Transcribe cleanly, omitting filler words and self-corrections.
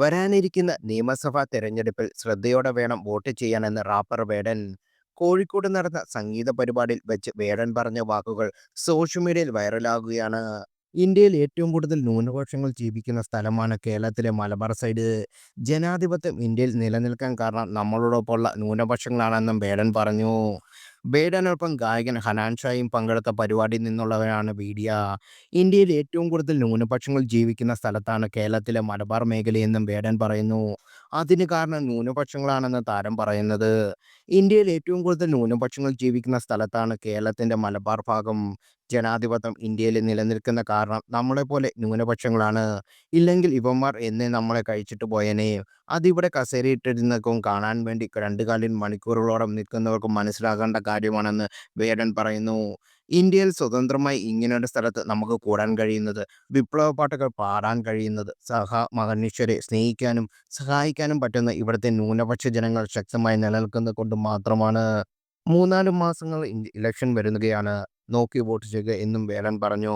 വരാനിരിക്കുന്ന നിയമസഭാ തെരഞ്ഞെടുപ്പിൽ ശ്രദ്ധയോടെ വേണം വോട്ട് ചെയ്യാനെന്ന് റാപ്പർ വേടൻ. കോഴിക്കോട് നടന്ന സംഗീത പരിപാടിയിൽ വെച്ച് വേടൻ പറഞ്ഞ വാക്കുകൾ സോഷ്യൽ മീഡിയയിൽ വൈറലാകുകയാണ്. ഇന്ത്യയിൽ ഏറ്റവും കൂടുതൽ ന്യൂനപക്ഷങ്ങൾ ജീവിക്കുന്ന സ്ഥലമാണ് കേരളത്തിലെ മലബാർ സൈഡ്. ജനാധിപത്യം ഇന്ത്യയിൽ നിലനിൽക്കാൻ കാരണം നമ്മളോടൊപ്പമുള്ള ന്യൂനപക്ഷങ്ങളാണെന്നും വേടൻ പറഞ്ഞു. ബേഡനൊപ്പം ഗായകൻ ഹനാൻ ഷായും പങ്കെടുത്ത പരിപാടിയിൽ നിന്നുള്ളവരാണ് വീഡിയോ. ഇന്ത്യയിൽ ഏറ്റവും കൂടുതൽ ന്യൂനപക്ഷങ്ങൾ ജീവിക്കുന്ന സ്ഥലത്താണ് കേരളത്തിലെ മലബാർ മേഖലയെന്നും ബേഡൻ പറയുന്നു. അതിന് കാരണം ന്യൂനപക്ഷങ്ങളാണെന്ന് താരം പറയുന്നത്. ഇന്ത്യയിൽ ഏറ്റവും കൂടുതൽ ന്യൂനപക്ഷങ്ങൾ ജീവിക്കുന്ന സ്ഥലത്താണ് കേരളത്തിന്റെ മലബാർ ഭാഗം. ജനാധിപത്യം ഇന്ത്യയിൽ നിലനിൽക്കുന്ന കാരണം നമ്മളെപ്പോലെ ന്യൂനപക്ഷങ്ങളാണ്. ഇല്ലെങ്കിൽ ഇവന്മാർ എന്നേ നമ്മളെ കഴിച്ചിട്ട് പോയേനെ. അതിവിടെ കസേരയിട്ടിരുന്നവർക്കും കാണാൻ വേണ്ടി രണ്ട് കാലിൽ മണിക്കൂറുകളോളം നിൽക്കുന്നവർക്കും മനസ്സിലാകേണ്ട കാര്യമാണെന്ന് വേടൻ പറയുന്നു. ഇന്ത്യയിൽ സ്വതന്ത്രമായി ഇങ്ങനൊരു സ്ഥലത്ത് നമുക്ക് കൂടാൻ കഴിയുന്നത്, വിപ്ലവ പാട്ടുകൾ പാടാൻ കഴിയുന്നത്, മനുഷ്യരെ സ്നേഹിക്കാനും സഹായിക്കാനും പറ്റുന്ന ഇവിടുത്തെ ന്യൂനപക്ഷ ജനങ്ങൾ ശക്തമായി നിലനിൽക്കുന്നത് കൊണ്ട് മാത്രമാണ്. 3-4 മാസങ്ങൾ ഇലക്ഷൻ വരുകയാണ്. നോക്കി വോട്ട് ചെയ്യുക എന്നും വേടൻ പറഞ്ഞു.